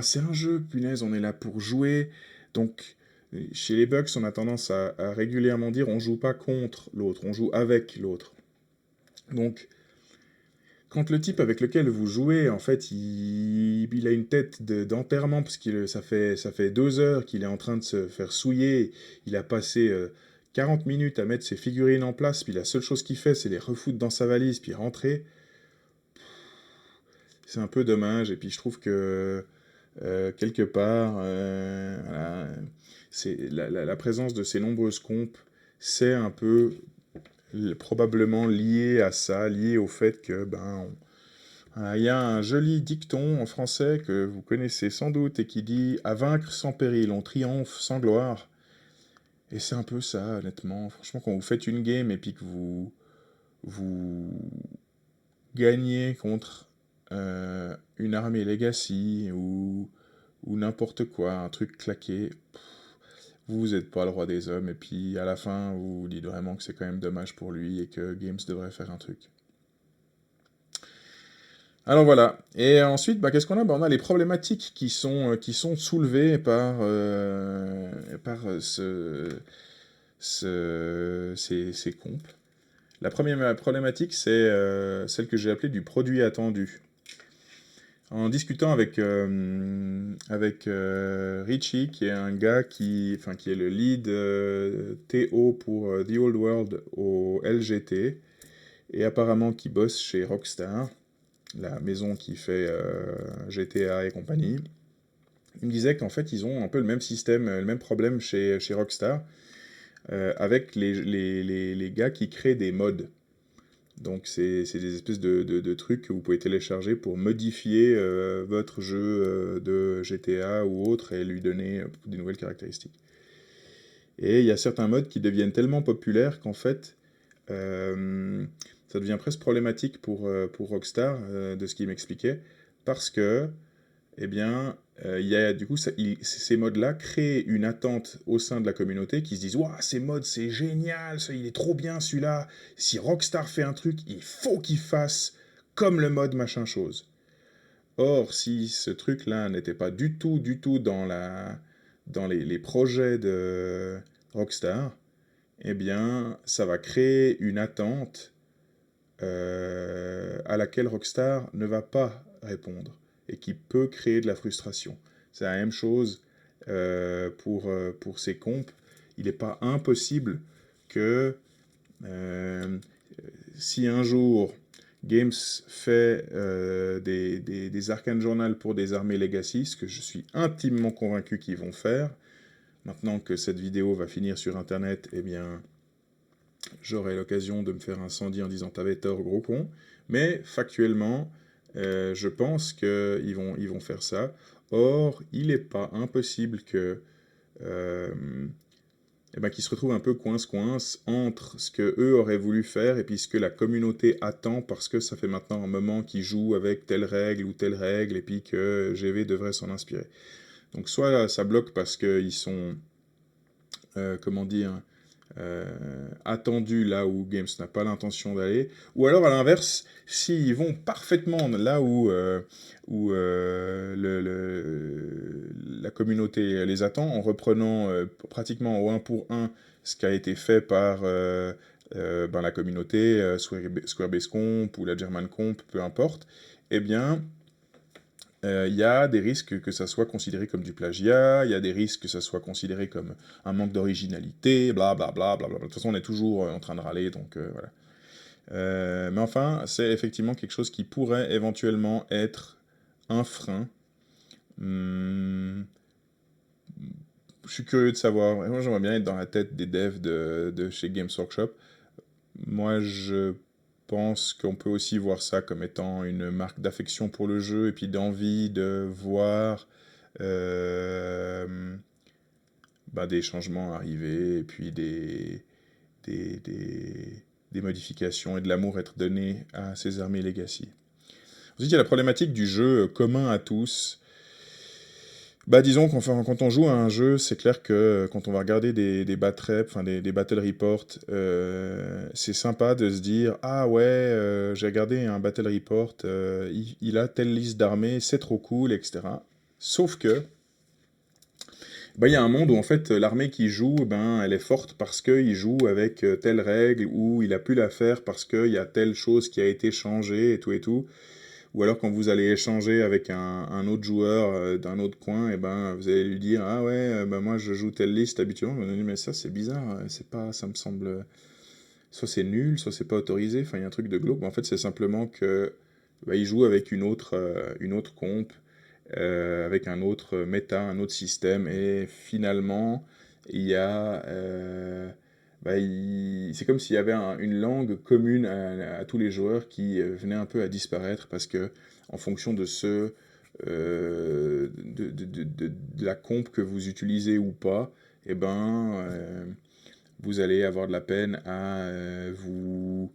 c'est un jeu, punaise, on est là pour jouer. Donc, chez les Bucks, on a tendance à régulièrement dire on joue pas contre l'autre, on joue avec l'autre. Donc, quand le type avec lequel vous jouez, en fait, il a une tête d'enterrement, parce que ça fait 2 heures qu'il est en train de se faire souiller, il a passé 40 minutes à mettre ses figurines en place, puis la seule chose qu'il fait, c'est les refoutre dans sa valise, puis rentrer. C'est un peu dommage, et puis je trouve que, quelque part, voilà, c'est la présence de ces nombreuses compes, c'est un peu probablement lié à ça, lié au fait que, il y a un joli dicton en français que vous connaissez sans doute et qui dit à vaincre sans péril, on triomphe sans gloire. Et c'est un peu ça, honnêtement. Franchement, quand vous faites une game et puis que vous gagnez contre une armée Legacy ou n'importe quoi, un truc claqué, vous n'êtes pas le roi des hommes. Et puis à la fin, vous vous dites vraiment que c'est quand même dommage pour lui et que Games devrait faire un truc. Alors voilà. Et ensuite, qu'est-ce qu'on a? On a les problématiques qui sont soulevées par ces comptes. La première problématique, c'est celle que j'ai appelée du produit attendu. En discutant avec Richie, qui est un gars qui est le lead TO pour The Old World au LGT, et apparemment qui bosse chez Rockstar, la maison qui fait GTA et compagnie, il me disait qu'en fait, ils ont un peu le même système, le même problème chez Rockstar, avec les gars qui créent des mods. Donc, c'est des espèces de trucs que vous pouvez télécharger pour modifier votre jeu de GTA ou autre et lui donner des nouvelles caractéristiques. Et il y a certains mods qui deviennent tellement populaires qu'en fait, ça devient presque problématique pour Rockstar, de ce qu'il m'expliquait, parce que, eh bien, il y a, du coup, ces mods-là créent une attente au sein de la communauté qui se disent waouh, ces mods, c'est génial, il est trop bien celui-là. Si Rockstar fait un truc, il faut qu'il fasse comme le mode machin chose. Or, si ce truc-là n'était pas du tout dans les projets de Rockstar, eh bien, ça va créer une attente à laquelle Rockstar ne va pas répondre et qui peut créer de la frustration. C'est la même chose pour ces compes. Il n'est pas impossible que si un jour Games fait des Arcane Journal pour des armées Legacy, ce que je suis intimement convaincu qu'ils vont faire, maintenant que cette vidéo va finir sur Internet, eh bien, j'aurai l'occasion de me faire incendier en disant t'avais tort, gros con. Mais factuellement, je pense qu'ils vont faire ça. Or, il n'est pas impossible que qu'ils se retrouvent un peu coince entre ce que eux auraient voulu faire et puis ce que la communauté attend, parce que ça fait maintenant un moment qu'ils jouent avec telle règle ou telle règle et puis que GV devrait s'en inspirer. Donc soit ça bloque parce qu'ils sont, comment dire, attendus là où Games n'a pas l'intention d'aller, ou alors à l'inverse, s'ils vont parfaitement là où la communauté les attend, en reprenant pratiquement au 1 pour 1 ce qui a été fait par ben, la communauté, Squarebase Comp ou la German Comp, peu importe, eh bien, il y a des risques que ça soit considéré comme du plagiat, il y a des risques que ça soit considéré comme un manque d'originalité, blablabla, blablabla. De toute façon, on est toujours en train de râler, donc voilà. Mais enfin, c'est effectivement quelque chose qui pourrait éventuellement être un frein. Je suis curieux de savoir. Moi, j'aimerais bien être dans la tête des devs de chez Games Workshop. Moi, je pense qu'on peut aussi voir ça comme étant une marque d'affection pour le jeu et puis d'envie de voir euh, bah, des changements arriver et puis des, des, des modifications et de l'amour être donné à ces armées Legacy. Ensuite, il y a la problématique du jeu commun à tous. Bah disons quand on joue à un jeu, c'est clair que quand on va regarder des bat-rep, enfin des battle reports, c'est sympa de se dire ah ouais, j'ai regardé un battle report, il a telle liste d'armées, c'est trop cool, etc. Sauf que bah il y a un monde où en fait l'armée qui joue, ben elle est forte parce qu'il joue avec telle règle ou il a pu la faire parce qu'il y a telle chose qui a été changée et tout et tout. Ou alors quand vous allez échanger avec un autre joueur d'un autre coin, et ben vous allez lui dire ah ouais ben moi je joue telle liste habituellement. Vous allez dire mais ça c'est bizarre, c'est pas ça me semble soit c'est nul, soit c'est pas autorisé. Enfin il y a un truc de glauque. Mais en fait c'est simplement que bah, il joue avec une autre comp, avec un autre méta, un autre système et finalement il y a bah, c'est comme s'il y avait une langue commune à tous les joueurs qui venait un peu à disparaître parce que, en fonction de de la comp que vous utilisez ou pas, eh ben, vous allez avoir de la peine à vous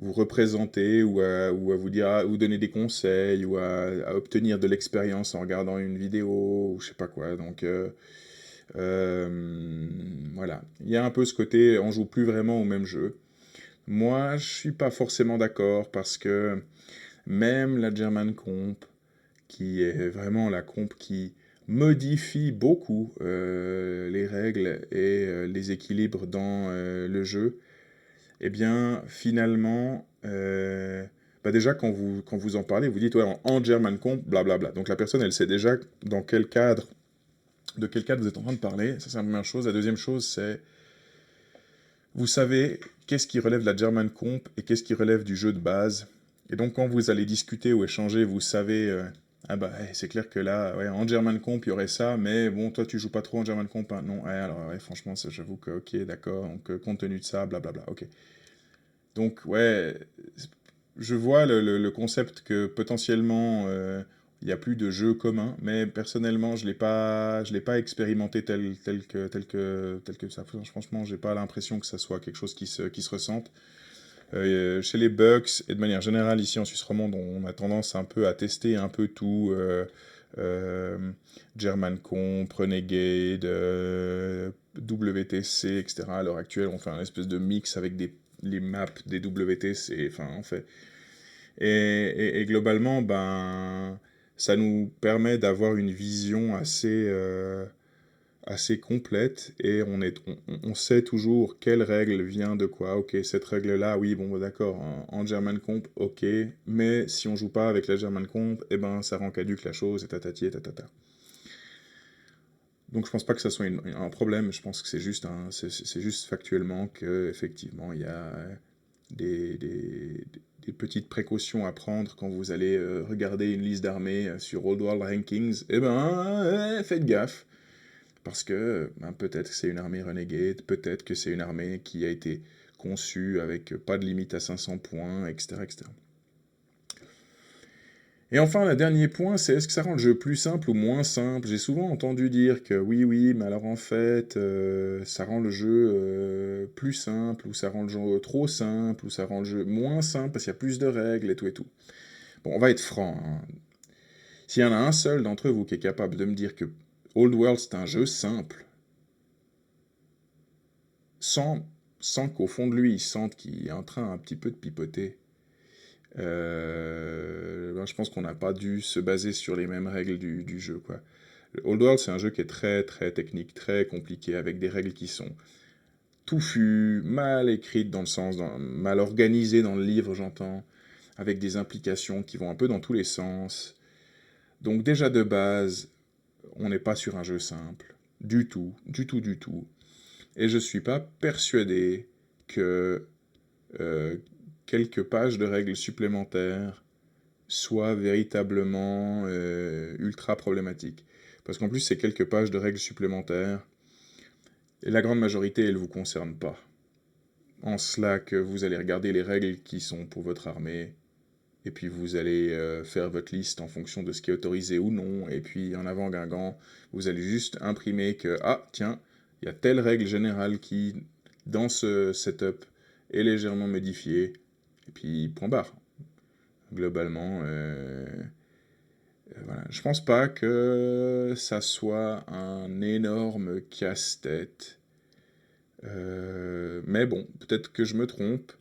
représenter ou à vous dire, vous donner des conseils ou à obtenir de l'expérience en regardant une vidéo ou je sais pas quoi. Donc, voilà. Il y a un peu ce côté, on joue plus vraiment au même jeu. Moi, je suis pas forcément d'accord parce que même la German Comp, qui est vraiment la comp qui modifie beaucoup les règles et les équilibres dans le jeu, eh bien, finalement, bah déjà, quand vous en parlez, vous dites, ouais, en German Comp, blablabla. Donc la personne, elle sait déjà dans quel cadre, de quel cadre vous êtes en train de parler. Ça, c'est la première chose. La deuxième chose, c'est vous savez qu'est-ce qui relève de la German Comp et qu'est-ce qui relève du jeu de base. Et donc, quand vous allez discuter ou échanger, vous savez, ah bah, c'est clair que là, ouais, en German Comp, il y aurait ça, mais bon, toi, tu joues pas trop en German Comp, hein. Non, ouais, alors, ouais, franchement, j'avoue que, ok, d'accord, donc, compte tenu de ça, blablabla, ok. Donc, ouais, je vois le concept que potentiellement, il n'y a plus de jeu commun, mais personnellement, je l'ai pas expérimenté tel que ça. Franchement, j'ai pas l'impression que ça soit quelque chose qui se ressente. Chez les Bucks, et de manière générale, ici en Suisse romande, on a tendance un peu à tester un peu tout. Euh, German Comp, Renegade, WTC, etc. À l'heure actuelle, on fait un espèce de mix avec les maps des WTC, enfin, on fait. Et globalement, ben, ça nous permet d'avoir une vision assez complète et on sait toujours quelle règle vient de quoi. Ok, cette règle-là, oui, bon, bah, d'accord, en German Comp, ok, mais si on joue pas avec la German Comp, eh ben, ça rend caduque la chose, et tatati et tatata. Donc je pense pas que ça soit un problème, je pense que c'est juste factuellement que effectivement il y a des petites précautions à prendre quand vous allez regarder une liste d'armées sur Old World Rankings. Eh ben, faites gaffe. Parce que ben, peut-être que c'est une armée renegade, peut-être que c'est une armée qui a été conçue avec pas de limite à 500 points, etc. etc. Et enfin, le dernier point, c'est est-ce que ça rend le jeu plus simple ou moins simple? J'ai souvent entendu dire que oui, oui, mais alors en fait, ça rend le jeu plus simple, ou ça rend le jeu trop simple, ou ça rend le jeu moins simple parce qu'il y a plus de règles et tout et tout. Bon, on va être franc, hein. S'il y en a un seul d'entre vous qui est capable de me dire que Old World, c'est un jeu simple, sans, sans qu'au fond de lui, il sente qu'il est en train un petit peu de pipoter. Ben, je pense qu'on n'a pas dû se baser sur les mêmes règles du jeu, quoi. Le Old World, c'est un jeu qui est très très technique, très compliqué, avec des règles qui sont touffues, mal écrites dans le sens, mal organisées dans le livre, j'entends, avec des implications qui vont un peu dans tous les sens. Donc déjà de base, on n'est pas sur un jeu simple, du tout, du tout, du tout. Et je suis pas persuadé que euh, quelques pages de règles supplémentaires soient véritablement ultra problématiques. Parce qu'en plus, ces quelques pages de règles supplémentaires, et la grande majorité, elles ne vous concernent pas. En cela que vous allez regarder les règles qui sont pour votre armée, et puis vous allez faire votre liste en fonction de ce qui est autorisé ou non, et puis en avant Guingamp, vous allez juste imprimer que, ah, tiens, il y a telle règle générale qui, dans ce setup, est légèrement modifiée, et puis point barre. Globalement, voilà. Je pense pas que ça soit un énorme casse-tête. Mais bon, peut-être que je me trompe.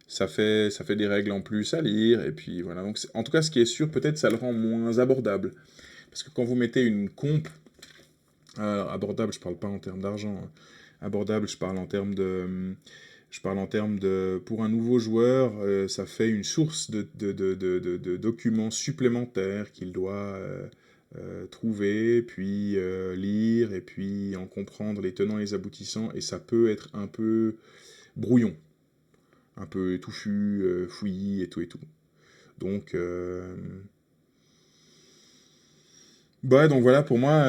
Ça fait des règles en plus à lire, et puis voilà. Donc, en tout cas, ce qui est sûr, peut-être ça le rend moins abordable. Parce que quand vous mettez une comp, alors abordable, je parle pas en termes d'argent, hein. Abordable, je parle en termes de, pour un nouveau joueur, ça fait une source de documents supplémentaires qu'il doit trouver, puis lire, et puis en comprendre les tenants et les aboutissants, et ça peut être un peu brouillon, un peu touffu, fouillis et tout et tout. Donc, bah, donc voilà, pour moi,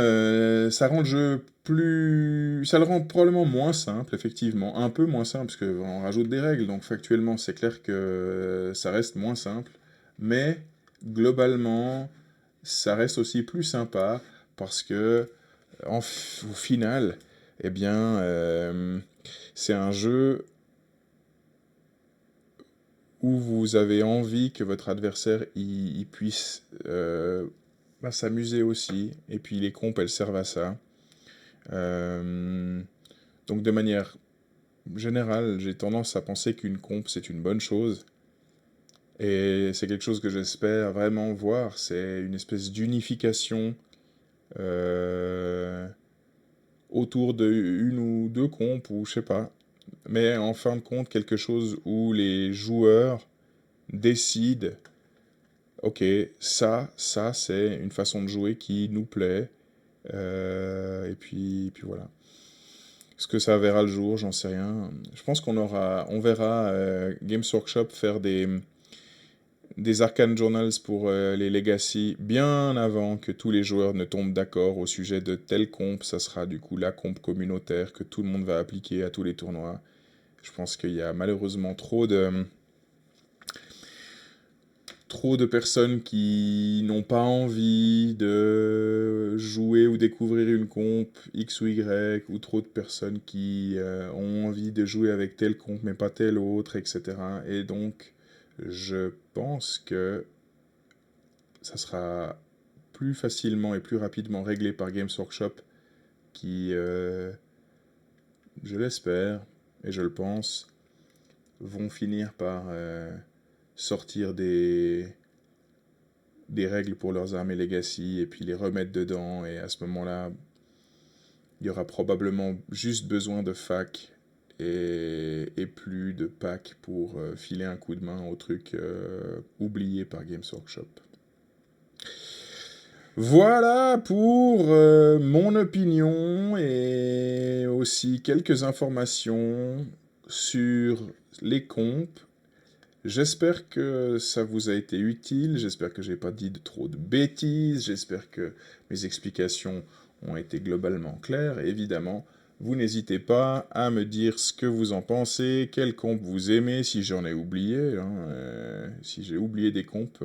ça rend le jeu plus... Ça le rend probablement moins simple, effectivement. Un peu moins simple, parce qu'on rajoute des règles, donc factuellement, c'est clair que ça reste moins simple. Mais, globalement, ça reste aussi plus sympa, parce que, au final, eh bien, c'est un jeu où vous avez envie que votre adversaire il puisse bah, s'amuser aussi. Et puis les compes, elles servent à ça. Euh, donc de manière générale, j'ai tendance à penser qu'une comp, c'est une bonne chose. Et c'est quelque chose que j'espère vraiment voir. C'est une espèce d'unification euh, autour de une ou deux compes, ou je sais pas. Mais en fin de compte, quelque chose où les joueurs décident, ok, ça c'est une façon de jouer qui nous plaît. Et puis voilà. Est-ce que ça verra le jour? J'en sais rien. Je pense on verra Games Workshop faire des Arcane Journals pour les Legacy bien avant que tous les joueurs ne tombent d'accord au sujet de telle comp. Ça sera du coup la comp communautaire que tout le monde va appliquer à tous les tournois. Je pense qu'il y a malheureusement trop de personnes qui n'ont pas envie de jouer ou découvrir une comp X ou Y, ou trop de personnes qui ont envie de jouer avec telle comp mais pas telle autre, etc. Et donc, je pense que ça sera plus facilement et plus rapidement réglé par Games Workshop qui, je l'espère et je le pense, vont finir par sortir des règles pour leurs armées legacy et puis les remettre dedans. Et à ce moment-là, il y aura probablement juste besoin de fac et plus de pack pour filer un coup de main au truc oublié par Games Workshop. Voilà pour mon opinion et aussi quelques informations sur les comptes. J'espère que ça vous a été utile, j'espère que j'ai pas dit trop de bêtises, j'espère que mes explications ont été globalement claires. Et évidemment, vous n'hésitez pas à me dire ce que vous en pensez, quel comp vous aimez, si j'en ai oublié, hein, si j'ai oublié des compes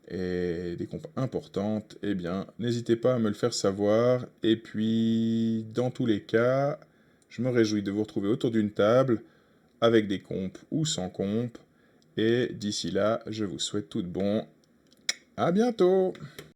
et des compes importantes, eh bien, n'hésitez pas à me le faire savoir. Et puis, dans tous les cas, je me réjouis de vous retrouver autour d'une table, avec des compes ou sans compes. Et d'ici là, je vous souhaite tout de bon. À bientôt!